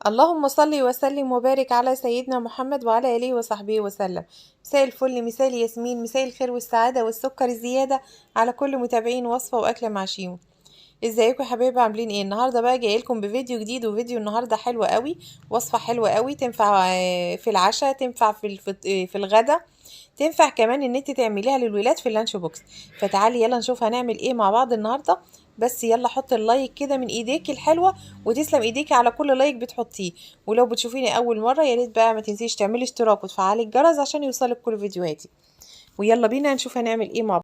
اللهم صل وسلم وبارك على سيدنا محمد وعلى آله وصحبه وسلم. مساء الفل، مساء الياسمين، مساء الخير والسعادة والسكر الزيادة على كل متابعين وصفة وأكلة مع شيمو. ازيكم يا حبايبي؟ عاملين ايه؟ النهارده بقى جاي لكم بفيديو جديد، وفيديو النهارده حلو قوي. وصفة حلوة قوي تنفع في العشاء، تنفع في الغدا، تنفع كمان ان انت تعمليها للولاد في اللانش بوكس. فتعالي يلا نشوف هنعمل ايه مع بعض النهارده. بس يلا حط اللايك كده من ايديك الحلوه، وتسلم ايديكي على كل لايك بتحطيه. ولو بتشوفيني اول مره يا ريت بقى ما تنسيش تعملي اشتراك وتفعلي الجرس عشان يوصلك كل فيديوهاتي. ويلا بينا نشوف هنعمل ايه مع بعض.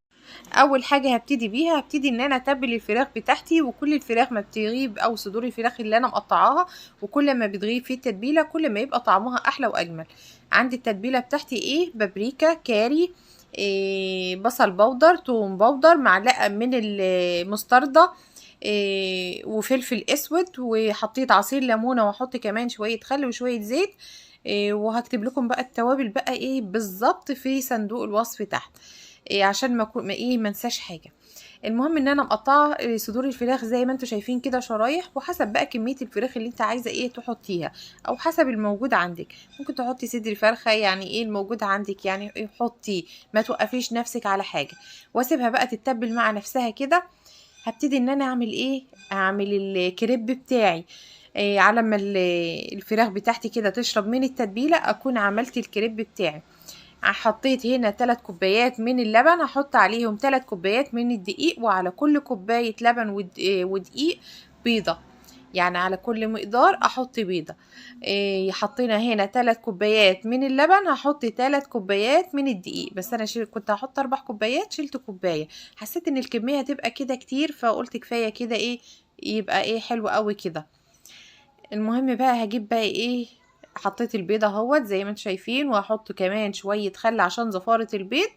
اول حاجه هبتدي ان انا اتبل الفراخ بتاعتي، وكل الفراخ ما بتغيب او صدور الفراخ اللي انا مقطعاها، وكل ما بتغيب في التتبيله كل ما يبقى طعمها احلى واجمل. عندي التتبيله بتاعتي ايه؟ بابريكا، كاري، إيه، بصل بودر، توم بودر، معلقه من المستردة، إيه، وفلفل اسود، وحطيت عصير ليمونه، واحط كمان شويه خل وشويه زيت. إيه، وهكتب لكم بقى التوابل بقى ايه بالظبط في صندوق الوصف تحت، إيه، عشان ما انساش حاجه. المهم ان انا مقطعه صدور الفراخ زي ما انتم شايفين كده شرايح، وحسب بقى كميه الفراخ اللي انت عايزه ايه تحطيها، او حسب الموجود عندك. ممكن تحطي صدر فرخه، يعني ايه الموجود عندك يعني إيه حطي، ما توقفيش نفسك على حاجه. واسيبها بقى تتبل مع نفسها كده. هبتدي ان انا اعمل ايه؟ اعمل الكريب بتاعي. إيه، على ما الفراخ بتاعتي كده تشرب من التتبيله اكون عملت الكريب بتاعي. حطيت هنا 3 كوبايات من اللبن، هحط عليهم 3 كوبايات من الدقيق، وعلى كل كوباية لبن ودقيق بيضة. يعني على كل مقدار احط بيضة. حطينا هنا 3 كوبايات من اللبن، هحط 3 كوبايات من الدقيق. بس انا كنت هحط 4 كوبايات، شلت كوباية. حسيت ان الكمية هتبقى كده كتير، فقلت كفاية كده، ايه يبقى ايه حلو قوي كده. المهم بقى هجيب بقى ايه، حطيت البيضة اهوت زي ما انتم شايفين، وهحط كمان شوية خل عشان زفارة البيض،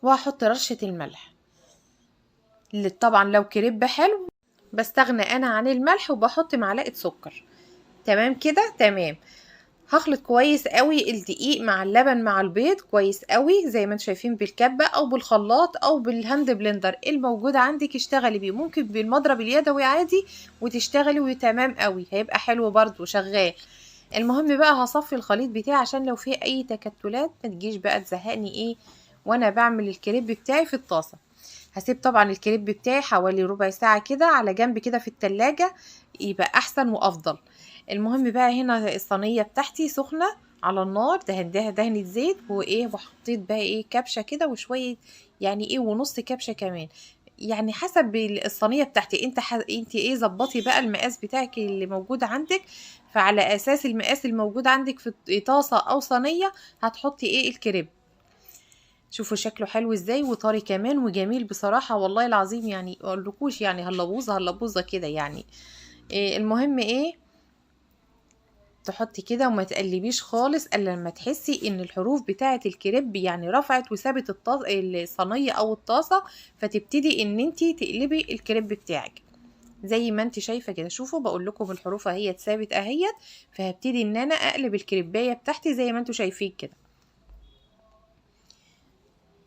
وهحط رشة الملح. اللي طبعا لو كريب حلو بستغنى انا عن الملح وبحط معلقة سكر. تمام كده تمام. هخلط كويس قوي الدقيق مع اللبن مع البيض كويس قوي زي ما انتم شايفين، بالكبة او بالخلاط او بالهاند بلندر الموجود عندك اشتغلي بيه. ممكن بالمضرب اليدوي عادي وتشتغلي وتمام قوي، هيبقى حلو برضو شغال. المهم بقى هصفي الخليط بتاعي عشان لو فيه اي تكتلات ما تجيش بقى تزهقني ايه وانا بعمل الكريب بتاعي في الطاسة. هسيب طبعا الكريب بتاعي حوالي ربع ساعة كده على جنب كده في التلاجة، يبقى احسن وافضل. المهم بقى هنا الصينية بتاعتي سخنة على النار، دهنتها دهنة زيت وايه، وحطيت بقى ايه كبشة كده وشوية، يعني ايه ونص كبشة كمان، يعني حسب الصينية بتاعتي. انت ايه ظبطي بقى المقاس بتاعك اللي موجود عندك. فعلى اساس المقاس الموجود عندك في طاسة او صينية هتحطي ايه الكريب. شوفوا شكله حلو ازاي وطري كمان وجميل بصراحة والله العظيم، يعني مقولكوش يعني هلبوظة كده يعني. إيه المهم ايه، تحطي كده وما تقلبيش خالص الا لما تحسي ان الحروف بتاعه الكريب يعني رفعت وسابت الصينيه او الطاسه، فتبتدي ان انتي تقلبي الكريب بتاعك زي ما انت شايفه كده. شوفوا بقول لكم الحروف اهي اتثابت اهيت، فهبتدي ان انا اقلب الكريبايه بتاعتي زي ما انتوا شايفين كده.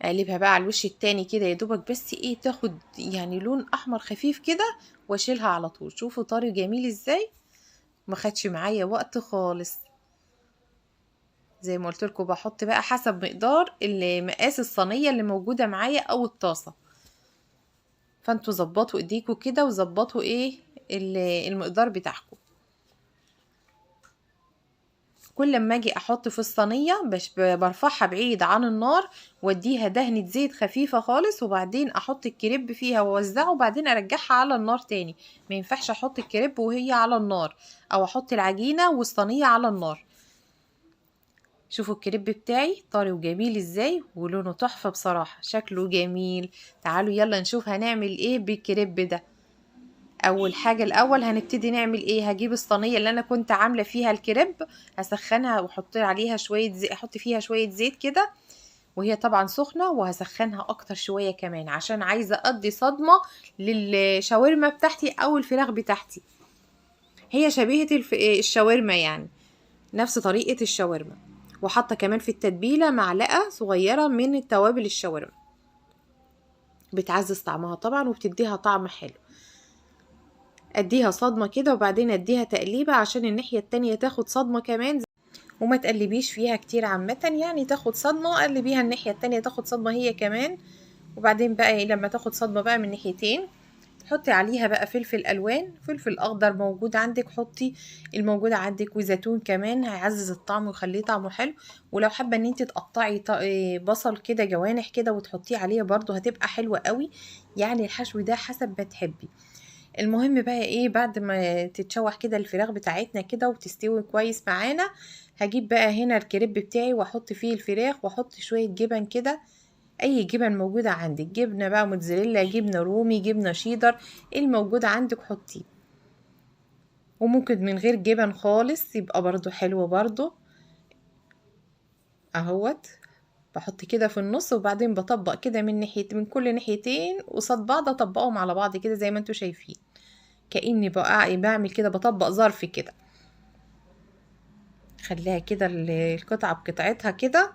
اقلبها بقى على الوش التاني كده يا دوبك بس ايه تاخد يعني لون احمر خفيف كده، واشيلها على طول. شوفوا طري جميل ازاي، ما خدش معايا وقت خالص. زي ما قلت لكم بحط بقى حسب مقدار مقاس الصينيه اللي موجوده معايا او الطاسه. فانتوا ظبطوا ايديكوا كده وظبطوا ايه المقدار بتاعكم. كل ما اجي احط في الصينيه برفعها بعيد عن النار، واديها دهنه زيت خفيفه خالص، وبعدين احط الكريب فيها واوزعه، وبعدين ارجعها على النار تاني. ما ينفعش احط الكريب وهي على النار، او احط العجينه والصينيه على النار. شوفوا الكريب بتاعي طري وجميل ازاي، ولونه تحفة بصراحة، شكله جميل. تعالوا يلا نشوف هنعمل ايه بالكريب ده. اول حاجة الاول هنبتدي نعمل ايه، هجيب الصينية اللي انا كنت عاملة فيها الكريب، هسخنها واحط عليها شوية زيت، احط فيها شوية زيت كده، وهي طبعا سخنة، وهسخنها اكتر شوية كمان عشان عايزة ادي صدمة للشاورما بتاعتي او الفراخ بتاعتي. هي شبيهة الشاورما يعني، نفس طريقة الشاورما. وحاطة كمان في التتبيلة معلقة صغيرة من التوابل الشاورما، بتعزز طعمها طبعا وبتديها طعم حلو. اديها صدمة كده وبعدين اديها تقليبة عشان الناحية التانية تاخد صدمة كمان، وما تقلبيش فيها كتير عامة، يعني تاخد صدمة قلبيها الناحية التانية تاخد صدمة هي كمان. وبعدين بقى ايه لما تاخد صدمة بقى من ناحيتين تحطي عليها بقى فلفل الوان، فلفل اخضر موجود عندك حطي الموجود عندك، وزيتون كمان هيعزز الطعم ويخليه طعمه حلو. ولو حابه ان انت تقطعي بصل كده جوانح كده وتحطيه عليه برضو هتبقى حلوه قوي، يعني الحشو ده حسب ما تحبي. المهم بقى ايه بعد ما تتشوح كده الفراخ بتاعتنا كده وتستوي كويس معانا، هجيب بقى هنا الكريب بتاعي واحط فيه الفراخ واحط شويه جبن كده، اي جبن موجودة عندك، جبنة بقى موتزاريلا، جبنة رومي، جبنة شيدر، الموجودة عندك حطيه. وممكن من غير جبن خالص يبقى برضو حلو برضو. اهوت بحط كده في النص وبعدين بطبق كده من ناحية من كل ناحيتين قصاد بعض، اطبقهم على بعض كده زي ما انتوا شايفين، كأني بقى بعمل كده بطبق ظرف كده. خليها كده القطعة بقطعتها كده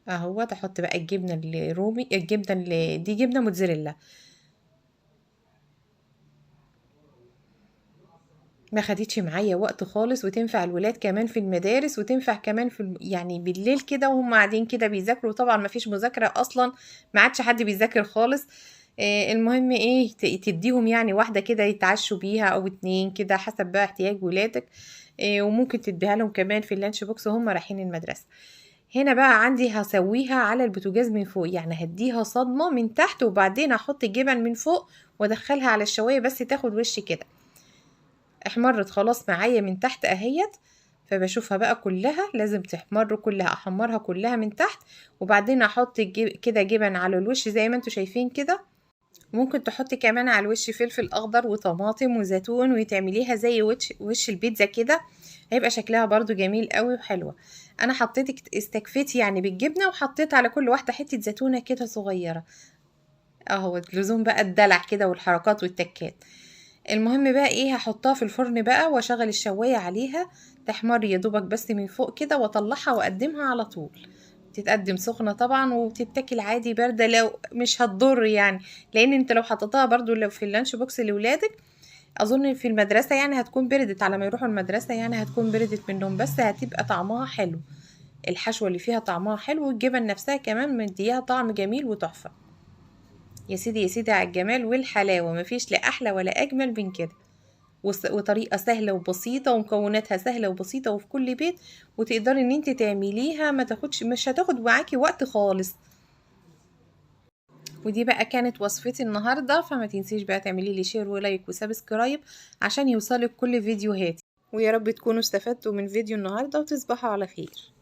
اهوت. احط بقى الجبنة الرومي، الجبنة دي جبنة موتزاريلا، ما خدتش معايا وقت خالص، وتنفع الولاد كمان في المدارس، وتنفع كمان في يعني بالليل كده وهم قاعدين كده بيذاكروا، طبعا ما فيش مذاكرة اصلا، ما عادش حد بيذاكر خالص. المهم ايه تديهم يعني واحدة كده يتعشوا بيها او اتنين كده حسب بقى احتياج ولادك. وممكن تديها لهم كمان في اللانش بوكس وهم رايحين المدرسة. هنا بقى عندي هسويها على البوتاجاز من فوق، يعني هديها صدمة من تحت وبعدين احط الجبن من فوق وادخلها على الشواية بس تاخد وش كده. احمرت خلاص معايا من تحت اهيت، فبشوفها بقى كلها لازم تحمر كلها، احمرها كلها من تحت وبعدين احط كده جبن على الوش زي ما انتوا شايفين كده. ممكن تحطي كمان على الوش فلفل اخضر وطماطم وزيتون وتعمليها زي وش البيتزا كده، هيبقى شكلها برضو جميل قوي وحلوة. انا حطيت استكفيت يعني بالجبنة وحطيت على كل واحدة حتة زيتونة كده صغيرة اهو، لزوم بقى الدلع كده والحركات والتكات. المهم بقى ايه هحطها في الفرن بقى واشغل الشواية عليها تحمر يا دوبك بس من فوق كده واطلعها واقدمها على طول. تتقدم سخنة طبعا وتتاكل عادي باردة لو مش هتضر يعني، لان انت لو حطيتها برضو لو في اللانش بوكس لولادك اظن في المدرسة يعني هتكون بردت، على ما يروحوا المدرسة يعني هتكون بردت منهم، بس هتبقى طعمها حلو، الحشوة اللي فيها طعمها حلو والجبن نفسها كمان مديها طعم جميل وتحفة. يا سيدي يا سيدي على الجمال والحلاوة، مفيش لا أحلى ولا أجمل من كده، وطريقة سهلة وبسيطة ومكوناتها سهلة وبسيطة وفي كل بيت، وتقدري ان انت تعمليها ما تاخدش مش هتاخد معاكي وقت خالص. ودي بقى كانت وصفتي النهاردة، فما تنسيش بقى تعملي لي شير ولايك وسبسكرايب عشان يوصلك كل فيديوهاتي، ويا رب تكونوا استفدتوا من فيديو النهاردة وتصبحوا على خير.